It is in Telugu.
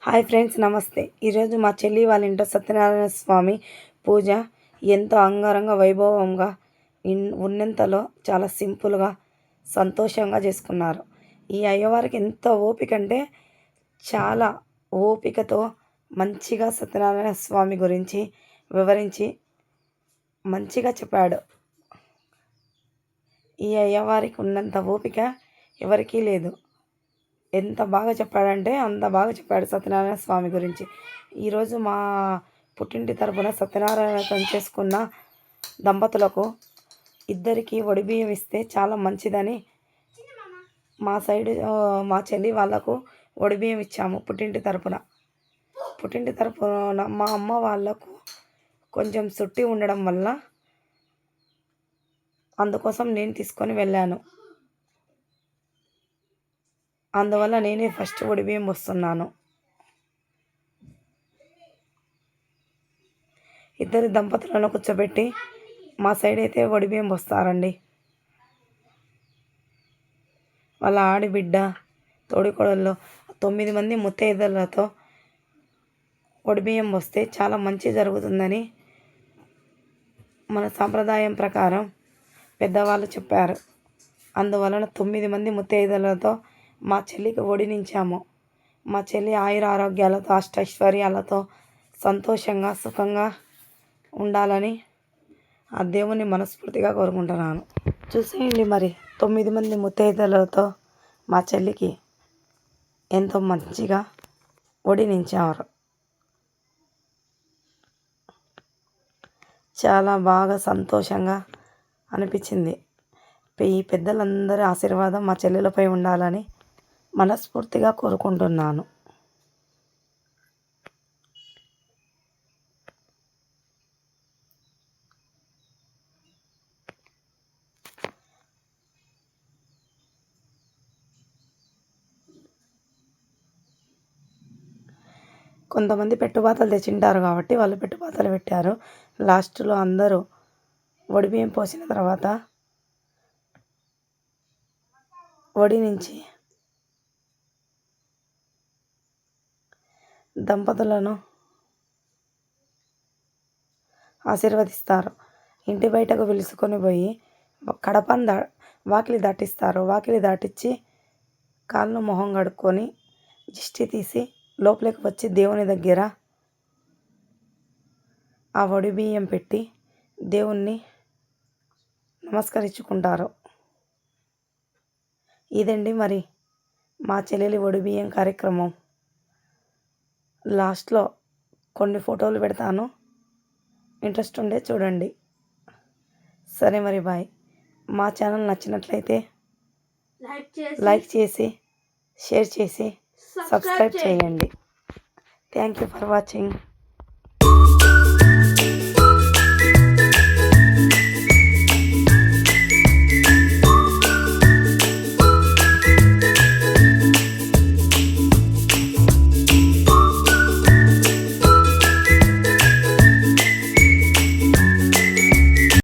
హాయ్ ఫ్రెండ్స్, నమస్తే. ఈరోజు మా చెల్లి వాళ్ళ ఇంట్లో సత్యనారాయణ స్వామి పూజ ఎంతో అంగరంగ వైభవంగా ఉన్నంతలో చాలా సింపుల్గా సంతోషంగా చేసుకున్నారు. ఈ అయ్యవారికి ఎంత ఓపిక అంటే చాలా ఓపికతో మంచిగా సత్యనారాయణ స్వామి గురించి వివరించి మంచిగా చెప్పాడు. ఈ అయ్యవారికి ఉన్నంత ఓపిక ఎవరికీ లేదు. ఎంత బాగా చెప్పాడంటే అంత బాగా చెప్పాడు సత్యనారాయణ స్వామి గురించి. ఈరోజు మా పుట్టింటి తరపున సత్యనారాయణ చేసుకున్న దంపతులకు ఇద్దరికి వడిబియ్యం ఇస్తే చాలా మంచిదని మా సైడ్ మా చెల్లి వాళ్ళకు వడిబియ్యం ఇచ్చాము. పుట్టింటి తరపున మా అమ్మ వాళ్ళకు కొంచెం సుట్టి ఉండడం వల్ల అందుకోసం నేను తీసుకొని వెళ్ళాను. అందువల్ల నేనే ఫస్ట్ వడిబియ్యం వస్తున్నాను. ఇద్దరు దంపతులను కూర్చోబెట్టి మా సైడ్ అయితే వడిబియ్యం వస్తారండి. వాళ్ళ ఆడిబిడ్డ తోడికోడళ్ళు 9 మంది ముత్తైదులతో వడిబియ్యం వస్తే చాలా మంచి జరుగుతుందని మన సాంప్రదాయం ప్రకారం పెద్దవాళ్ళు చెప్పారు. అందువలన 9 మంది ముత్తైదులతో మా చెల్లికి వడినించాము. మా చెల్లి ఆయుర ఆరోగ్యాలతో అష్టైశ్వర్యాలతో సంతోషంగా సుఖంగా ఉండాలని ఆ దేవుని మనస్ఫూర్తిగా కోరుకుంటున్నాను. చూసేయండి మరి 9 మంది ముత్తైదులతో మా చెల్లికి ఎంతో మంచిగా వడినించారు. చాలా బాగా సంతోషంగా అనిపించింది. ఈ పెద్దలందరి ఆశీర్వాదం మా చెల్లెలపై ఉండాలని మనస్ఫూర్తిగా కోరుకుంటున్నాను. కొంతమంది పెట్టుబాతలు తెచ్చింటారు కాబట్టి వాళ్ళు పెట్టుబాతలు పెట్టారు. లాస్ట్లో అందరూ వడిబియ్యం పోసిన తర్వాత వడి నుంచి దంపతులను ఆశీర్వదిస్తారు. ఇంటి బయటకు పిలుచుకొని పోయి కడపను వాకిలి దాటిస్తారు. వాకిలి దాటించి కాళ్ళు మొహం కడుక్కొని దిష్టి తీసి లోపలికి వచ్చి దేవుని దగ్గర ఆ వడిబియ్యం పెట్టి దేవుణ్ణి నమస్కరించుకుంటారు. ఇదండి మరి మా చెల్లెలి వడిబియ్యం కార్యక్రమం. లాస్ట్లో కొన్ని ఫోటోలు పెడతాను, ఇంట్రెస్ట్ ఉండే చూడండి. సరే మరి బాయ్. మా ఛానల్ నచ్చినట్లయితే లైక్ చేసి షేర్ చేసి సబ్స్క్రైబ్ చేయండి. Thank you for watching.